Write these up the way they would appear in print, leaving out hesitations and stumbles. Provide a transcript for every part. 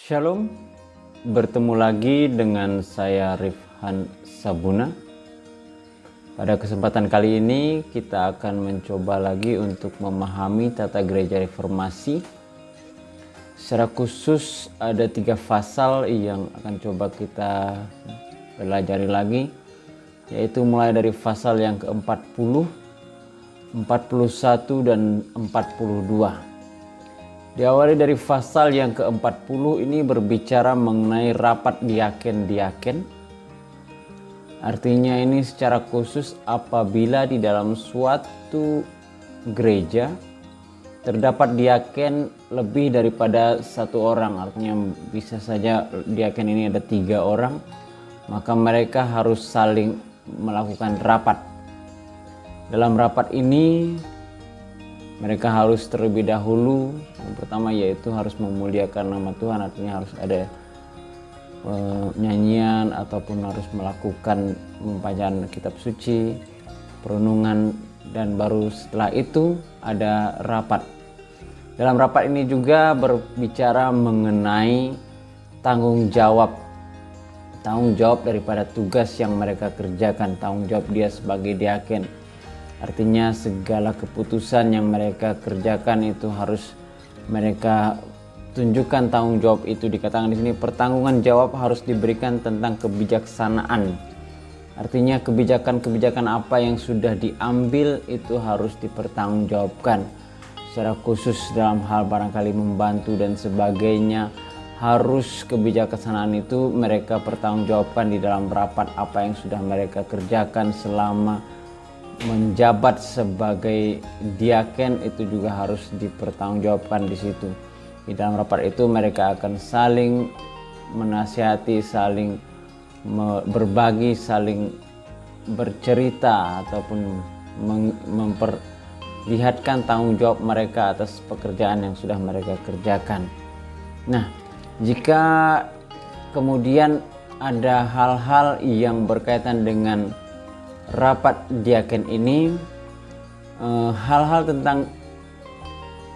Shalom, bertemu lagi dengan saya Rifhan Sabuna. Pada kesempatan kali ini kita akan mencoba lagi untuk memahami tata gereja reformasi. Secara khusus ada 3 pasal yang akan coba kita pelajari lagi, yaitu mulai dari pasal yang ke-40, 41 dan 42. Diawali dari pasal yang ke-40 ini berbicara mengenai rapat diaken-diaken. Artinya ini secara khusus apabila di dalam suatu gereja terdapat diaken lebih daripada 1 orang. Artinya bisa saja diaken ini ada 3 orang, maka mereka harus saling melakukan rapat. Dalam rapat ini mereka harus terlebih dahulu, yang pertama yaitu harus memuliakan nama Tuhan, artinya harus ada nyanyian ataupun harus melakukan pembacaan kitab suci, perenungan, dan baru setelah itu ada rapat. Dalam rapat ini juga berbicara mengenai tanggung jawab daripada tugas yang mereka kerjakan, tanggung jawab dia sebagai diaken. Artinya segala keputusan yang mereka kerjakan itu harus mereka tunjukkan tanggung jawab itu. Dikatakan di sini pertanggungan jawab harus diberikan tentang kebijaksanaan. Artinya kebijakan-kebijakan apa yang sudah diambil itu harus dipertanggungjawabkan. Secara khusus dalam hal barangkali membantu dan sebagainya, harus kebijaksanaan itu mereka pertanggungjawabkan di dalam rapat. Apa yang sudah mereka kerjakan selama menjabat sebagai diaken itu juga harus dipertanggungjawabkan di situ. Di dalam rapat itu mereka akan saling menasihati, saling berbagi, saling bercerita ataupun memperlihatkan tanggung jawab mereka atas pekerjaan yang sudah mereka kerjakan. Nah, jika kemudian ada hal-hal yang berkaitan dengan rapat diaken ini, hal-hal tentang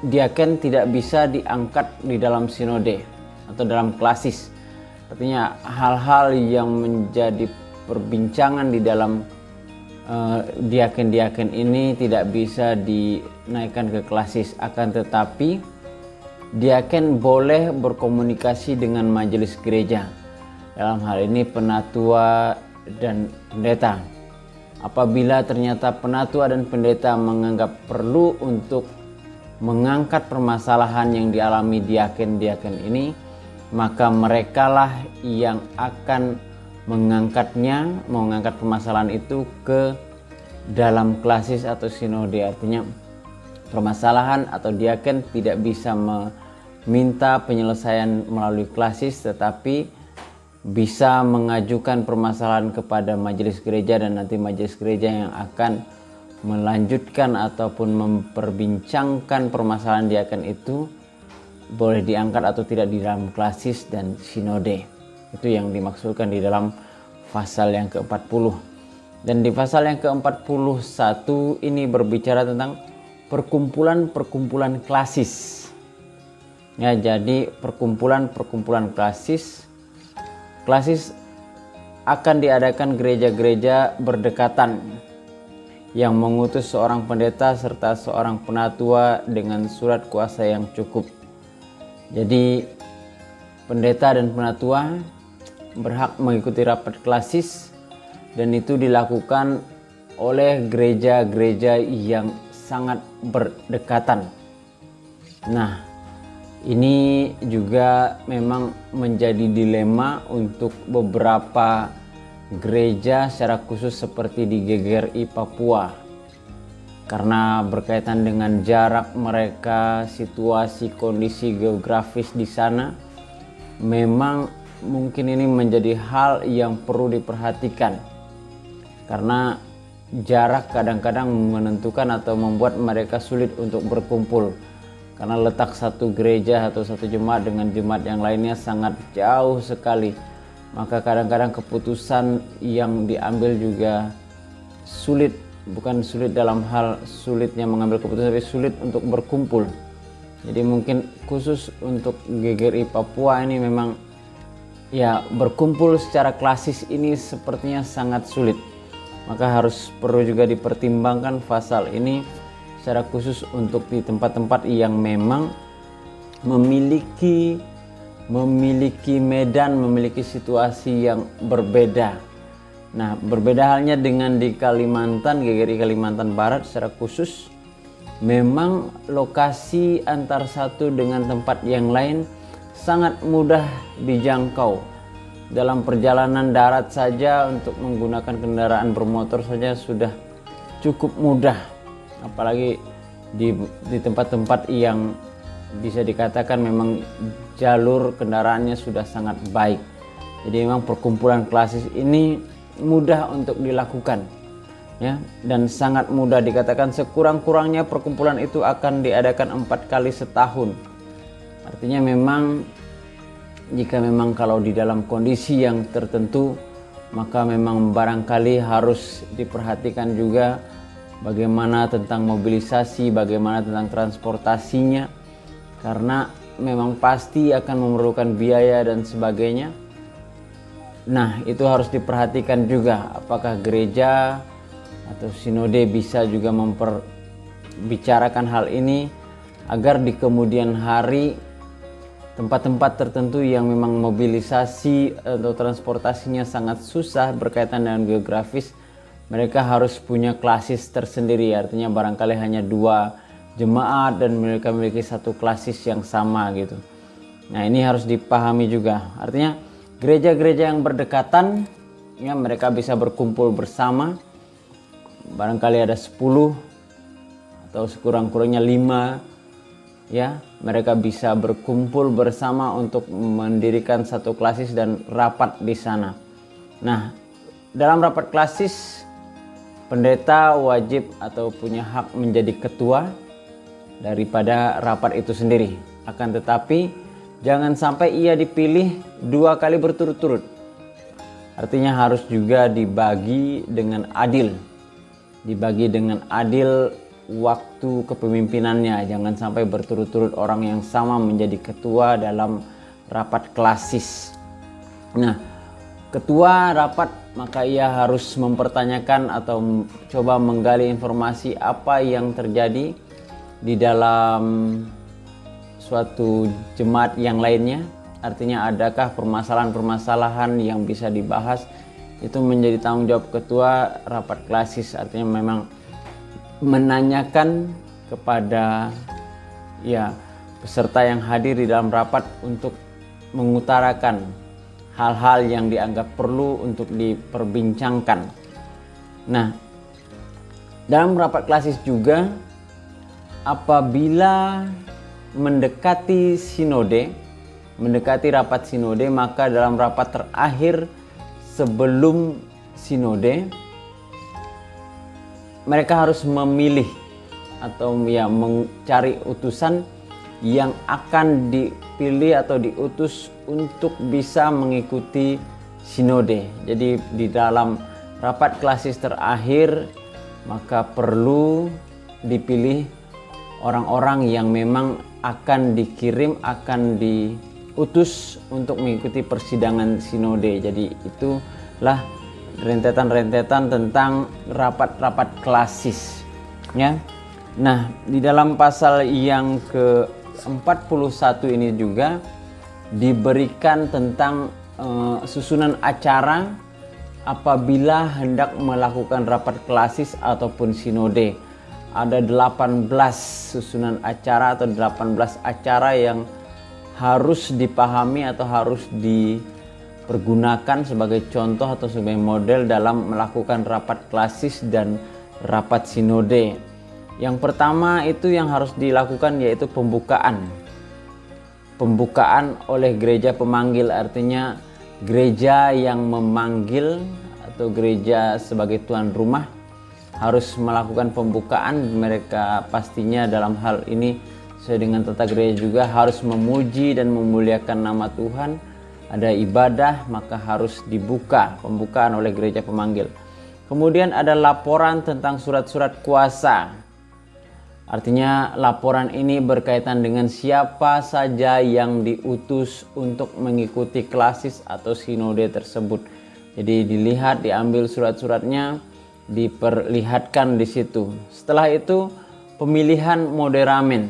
diaken tidak bisa diangkat di dalam sinode atau dalam klasis. Artinya hal-hal yang menjadi perbincangan di dalam diaken-diaken ini tidak bisa dinaikkan ke klasis. Akan tetapi diaken boleh berkomunikasi dengan majelis gereja, dalam hal ini penatua dan pendeta. Apabila ternyata penatua dan pendeta menganggap perlu untuk mengangkat permasalahan yang dialami diaken-diaken ini, maka merekalah yang akan mengangkat permasalahan itu ke dalam klasis atau sinode. Artinya permasalahan atau diaken tidak bisa meminta penyelesaian melalui klasis, tetapi bisa mengajukan permasalahan kepada majelis gereja, dan nanti majelis gereja yang akan melanjutkan ataupun memperbincangkan permasalahan diaken itu boleh diangkat atau tidak di dalam klasis dan sinode. Itu yang dimaksudkan di dalam pasal yang ke-40. Dan di pasal yang ke-41 ini berbicara tentang perkumpulan-perkumpulan klasis. Ya, jadi perkumpulan-perkumpulan klasis akan diadakan gereja-gereja berdekatan yang mengutus seorang pendeta serta seorang penatua dengan surat kuasa yang cukup. Jadi pendeta dan penatua berhak mengikuti rapat klasis, dan itu dilakukan oleh gereja-gereja yang sangat berdekatan. Nah, ini juga memang menjadi dilema untuk beberapa gereja, secara khusus seperti di GGRI Papua, karena berkaitan dengan jarak mereka, situasi, kondisi geografis di sana. Memang mungkin ini menjadi hal yang perlu diperhatikan, karena jarak kadang-kadang menentukan atau membuat mereka sulit untuk berkumpul. Karena letak satu gereja atau satu jemaat dengan jemaat yang lainnya sangat jauh sekali. Maka kadang-kadang keputusan yang diambil juga sulit. Bukan sulit dalam hal sulitnya mengambil keputusan, tapi sulit untuk berkumpul. Jadi mungkin khusus untuk GGRI Papua ini memang ya berkumpul secara klasis ini sepertinya sangat sulit. Maka harus perlu juga dipertimbangkan pasal ini secara khusus untuk di tempat-tempat yang memang memiliki medan, memiliki situasi yang berbeda. Nah, berbeda halnya dengan di Kalimantan, GGRI Kalimantan Barat secara khusus memang lokasi antar satu dengan tempat yang lain sangat mudah dijangkau. Dalam perjalanan darat saja untuk menggunakan kendaraan bermotor saja sudah cukup mudah. Apalagi di tempat-tempat yang bisa dikatakan memang jalur kendaraannya sudah sangat baik. Jadi memang perkumpulan klasis ini mudah untuk dilakukan. Ya, dan sangat mudah, dikatakan sekurang-kurangnya perkumpulan itu akan diadakan 4 kali setahun. Artinya memang jika memang kalau di dalam kondisi yang tertentu, maka memang barangkali harus diperhatikan juga bagaimana tentang mobilisasi, bagaimana tentang transportasinya, karena memang pasti akan memerlukan biaya dan sebagainya. Nah, itu harus diperhatikan juga apakah gereja atau sinode bisa juga memperbicarakan hal ini agar di kemudian hari tempat-tempat tertentu yang memang mobilisasi atau transportasinya sangat susah berkaitan dengan geografis, mereka harus punya klasis tersendiri. Artinya barangkali hanya 2 jemaat dan mereka memiliki satu klasis yang sama gitu. Nah, ini harus dipahami juga. Artinya gereja-gereja yang berdekatan ya mereka bisa berkumpul bersama. Barangkali ada 10 atau sekurang-kurangnya 5 ya, mereka bisa berkumpul bersama untuk mendirikan satu klasis dan rapat di sana. Nah, dalam rapat klasis pendeta wajib atau punya hak menjadi ketua daripada rapat itu sendiri. Akan tetapi jangan sampai ia dipilih 2 kali berturut-turut. Artinya harus juga dibagi dengan adil. Dibagi dengan adil waktu kepemimpinannya. Jangan sampai berturut-turut orang yang sama menjadi ketua dalam rapat klasis. Nah, ketua rapat maka ia harus mempertanyakan atau coba menggali informasi apa yang terjadi di dalam suatu jemaat yang lainnya. Artinya adakah permasalahan-permasalahan yang bisa dibahas, itu menjadi tanggung jawab ketua rapat klasis. Artinya memang menanyakan kepada ya peserta yang hadir di dalam rapat untuk mengutarakan hal-hal yang dianggap perlu untuk diperbincangkan. Nah, dalam rapat klasis juga apabila mendekati sinode, mendekati rapat sinode, maka dalam rapat terakhir sebelum sinode mereka harus memilih atau ya mencari utusan yang akan dipilih atau diutus untuk bisa mengikuti sinode. Jadi di dalam rapat klasis terakhir maka perlu dipilih orang-orang yang memang akan dikirim, akan diutus untuk mengikuti persidangan sinode. Jadi itulah rentetan-rentetan tentang rapat-rapat klasis ya. Nah, di dalam pasal yang ke-41 ini juga diberikan tentang susunan acara apabila hendak melakukan rapat klasis ataupun sinode. Ada 18 susunan acara atau 18 acara yang harus dipahami atau harus dipergunakan sebagai contoh atau sebagai model dalam melakukan rapat klasis dan rapat sinode. Yang pertama itu yang harus dilakukan yaitu pembukaan. Pembukaan oleh gereja pemanggil, artinya gereja yang memanggil atau gereja sebagai tuan rumah harus melakukan pembukaan. Mereka pastinya dalam hal ini sesuai dengan tata gereja juga harus memuji dan memuliakan nama Tuhan. Ada ibadah maka harus dibuka, pembukaan oleh gereja pemanggil. Kemudian ada laporan tentang surat-surat kuasa. Artinya laporan ini berkaitan dengan siapa saja yang diutus untuk mengikuti klasis atau sinode tersebut. Jadi dilihat, diambil surat-suratnya, diperlihatkan di situ. Setelah itu pemilihan moderamen.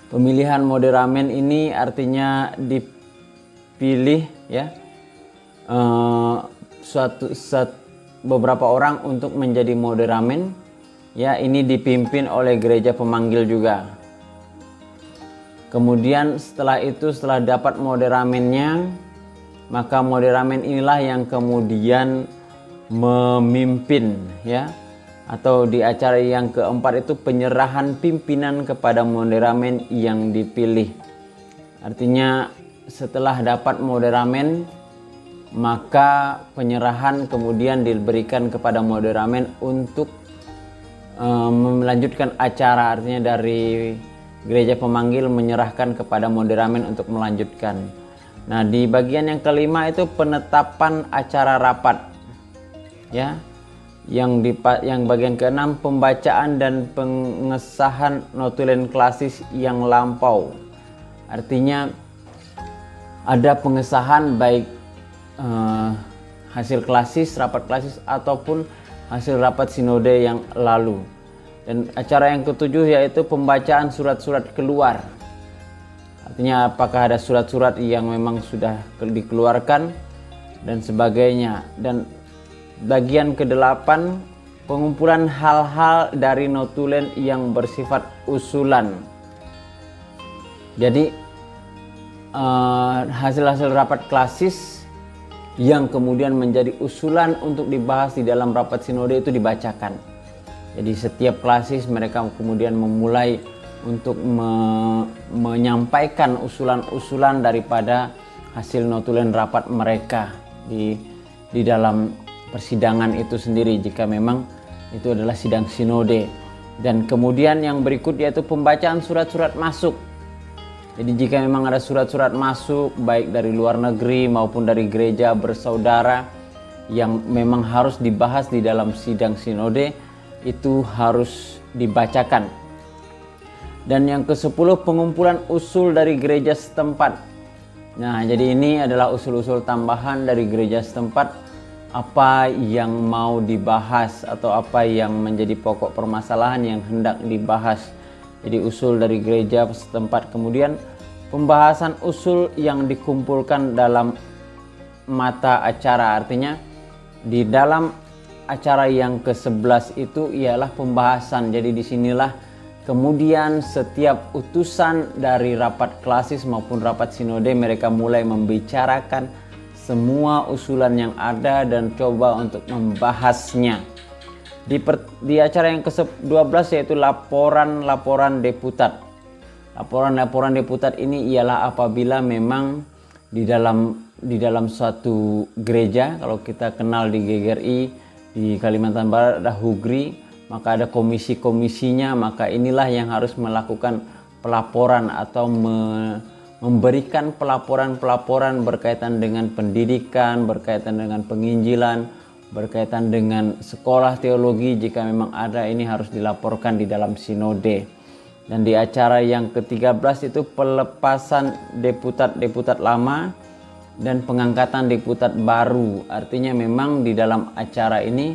Pemilihan moderamen ini artinya dipilih ya beberapa orang untuk menjadi moderamen. Ya, ini dipimpin oleh gereja pemanggil juga. Kemudian setelah dapat moderamennya, maka moderamen inilah yang kemudian memimpin ya. Atau di acara yang keempat itu penyerahan pimpinan kepada moderamen yang dipilih. Artinya setelah dapat moderamen, maka penyerahan kemudian diberikan kepada moderamen untuk melanjutkan acara. Artinya dari gereja pemanggil menyerahkan kepada moderamen untuk melanjutkan. Nah, di bagian yang kelima itu penetapan acara rapat ya. Yang bagian keenam pembacaan dan pengesahan notulen klasis yang lampau. Artinya ada pengesahan baik hasil klasis, rapat klasis ataupun hasil rapat sinode yang lalu. Dan acara yang ketujuh yaitu pembacaan surat-surat keluar. Artinya apakah ada surat-surat yang memang sudah dikeluarkan dan sebagainya. Dan bagian kedelapan pengumpulan hal-hal dari notulen yang bersifat usulan. Jadi hasil-hasil rapat klasis yang kemudian menjadi usulan untuk dibahas di dalam rapat sinode itu dibacakan. Jadi setiap klasis mereka kemudian memulai untuk menyampaikan usulan-usulan daripada hasil notulen rapat mereka di dalam persidangan itu sendiri, jika memang itu adalah sidang sinode. Dan kemudian yang berikut yaitu pembacaan surat-surat masuk. Jadi jika memang ada surat-surat masuk baik dari luar negeri maupun dari gereja bersaudara yang memang harus dibahas di dalam sidang sinode, itu harus dibacakan. Dan yang ke-10 pengumpulan usul dari gereja setempat. Nah, jadi ini adalah usul-usul tambahan dari gereja setempat, apa yang mau dibahas atau apa yang menjadi pokok permasalahan yang hendak dibahas. Jadi usul dari gereja setempat. Kemudian pembahasan usul yang dikumpulkan dalam mata acara. Artinya di dalam acara yang ke-11 itu ialah pembahasan. Jadi disinilah kemudian setiap utusan dari rapat klasis maupun rapat sinode mereka mulai membicarakan semua usulan yang ada dan coba untuk membahasnya. Di acara yang ke-12 yaitu laporan deputat. Laporan deputat ini ialah apabila memang di dalam suatu gereja, kalau kita kenal di GGRI di Kalimantan Barat ada Hugri, maka ada komisi-komisinya, maka inilah yang harus melakukan pelaporan atau memberikan pelaporan-pelaporan berkaitan dengan pendidikan, berkaitan dengan penginjilan, berkaitan dengan sekolah teologi. Jika memang ada, ini harus dilaporkan di dalam sinode. Dan di acara yang ke-13 itu pelepasan deputat-deputat lama dan pengangkatan deputat baru. Artinya memang di dalam acara ini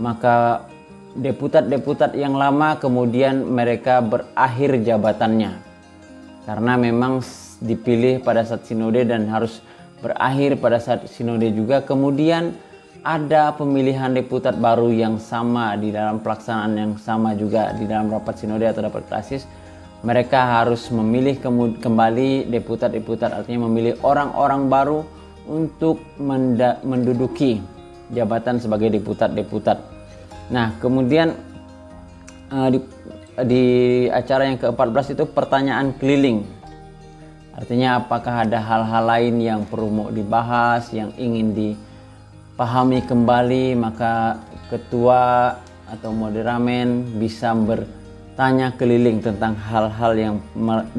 maka deputat-deputat yang lama kemudian mereka berakhir jabatannya. Karena memang dipilih pada saat sinode dan harus berakhir pada saat sinode juga. Kemudian ada pemilihan deputat baru yang sama di dalam pelaksanaan yang sama juga di dalam rapat sinode atau rapat klasis. Mereka harus memilih kembali deputat-deputat, artinya memilih orang-orang baru untuk menduduki jabatan sebagai deputat-deputat. Nah, kemudian di acara yang ke-14 itu pertanyaan keliling. Artinya apakah ada hal-hal lain yang perlu mau dibahas, yang ingin dipahami kembali, maka ketua atau moderamen bisa bertanya keliling tentang hal-hal yang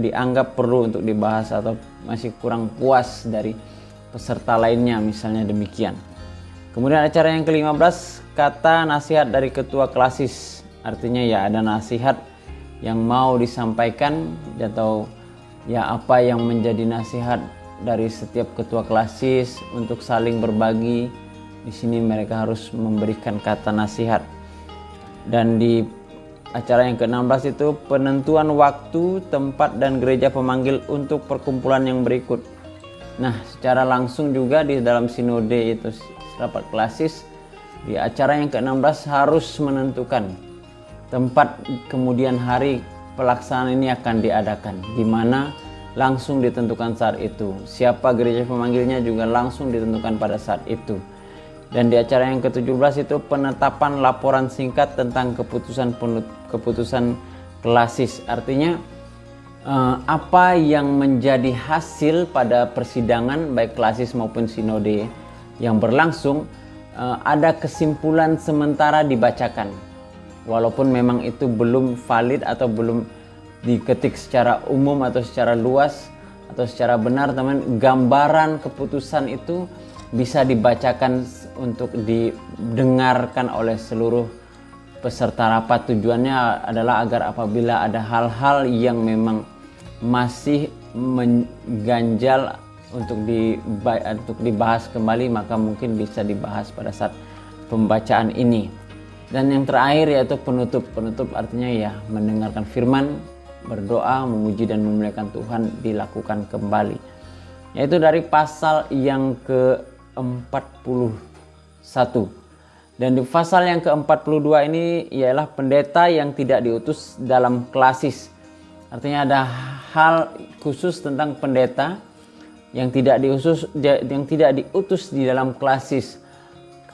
dianggap perlu untuk dibahas atau masih kurang puas dari peserta lainnya, misalnya demikian. Kemudian acara yang ke-15, kata nasihat dari ketua klasis. Artinya ya ada nasihat yang mau disampaikan atau ya apa yang menjadi nasihat dari setiap ketua klasis untuk saling berbagi. Di sini mereka harus memberikan kata nasihat. Dan di acara yang ke-16 itu penentuan waktu, tempat, dan gereja pemanggil untuk perkumpulan yang berikut. Nah, secara langsung juga di dalam sinode itu rapat klasis, di acara yang ke-16 harus menentukan tempat, kemudian hari pelaksanaan ini akan diadakan, di mana langsung ditentukan saat itu. Siapa gereja pemanggilnya juga langsung ditentukan pada saat itu. Dan di acara yang ke-17 itu penetapan laporan singkat tentang keputusan klasis. Artinya apa yang menjadi hasil pada persidangan baik klasis maupun sinode yang berlangsung, ada kesimpulan sementara dibacakan. Walaupun memang itu belum valid atau belum diketik secara umum atau secara luas atau secara benar, teman, gambaran keputusan itu bisa dibacakan untuk didengarkan oleh seluruh peserta rapat. Tujuannya adalah agar apabila ada hal-hal yang memang masih mengganjal untuk dibahas kembali, maka mungkin bisa dibahas pada saat pembacaan ini. Dan yang terakhir yaitu penutup. Penutup artinya ya mendengarkan firman, berdoa, memuji dan memuliakan Tuhan dilakukan kembali. Yaitu dari pasal yang ke-41. Dan di pasal yang ke-42 ini ialah pendeta yang tidak diutus dalam klasis. Artinya ada hal khusus tentang pendeta yang tidak diutus di dalam klasis.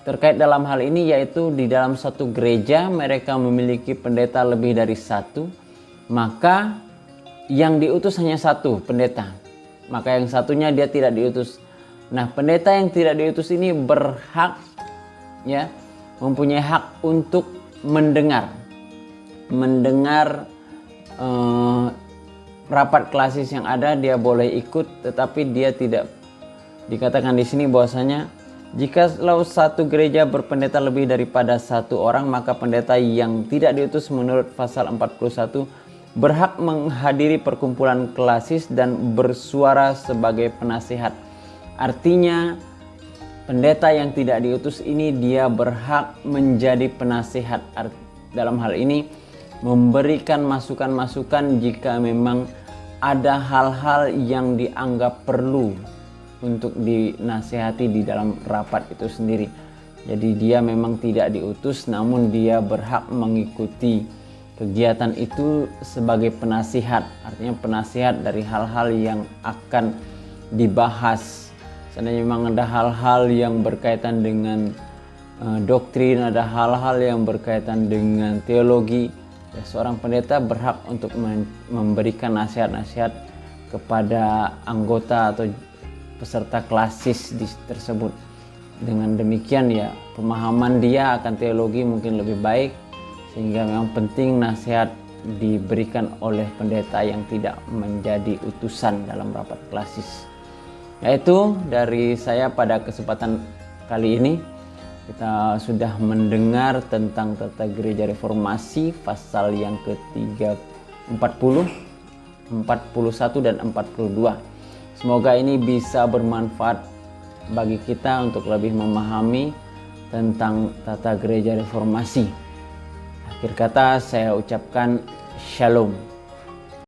Terkait dalam hal ini yaitu di dalam satu gereja mereka memiliki pendeta lebih dari satu, maka yang diutus hanya satu pendeta, maka yang satunya dia tidak diutus. Nah, pendeta yang tidak diutus ini berhak, ya, mempunyai hak untuk mendengar rapat klasis yang ada. Dia boleh ikut, tetapi dia tidak, dikatakan di sini bahwasanya jikalau satu gereja berpendeta lebih daripada satu orang, maka pendeta yang tidak diutus menurut pasal 41 berhak menghadiri perkumpulan klasis dan bersuara sebagai penasihat. Artinya pendeta yang tidak diutus ini dia berhak menjadi penasihat. Dalam hal ini memberikan masukan-masukan jika memang ada hal-hal yang dianggap perlu untuk dinasihati di dalam rapat itu sendiri. Jadi dia memang tidak diutus, namun dia berhak mengikuti kegiatan itu sebagai penasihat. Artinya penasihat dari hal-hal yang akan dibahas. Seandainya memang ada hal-hal yang berkaitan dengan doktrin, ada hal-hal yang berkaitan dengan teologi, ya, seorang pendeta berhak untuk memberikan nasihat-nasihat kepada anggota atau peserta klasis tersebut. Dengan demikian ya pemahaman dia akan teologi mungkin lebih baik, sehingga memang penting nasihat diberikan oleh pendeta yang tidak menjadi utusan dalam rapat klasis. Yaitu dari saya pada kesempatan kali ini kita sudah mendengar tentang tata gereja reformasi pasal yang ketiga 40, 41 dan 42. Semoga ini bisa bermanfaat bagi kita untuk lebih memahami tentang tata gereja reformasi. Akhir kata saya ucapkan Shalom.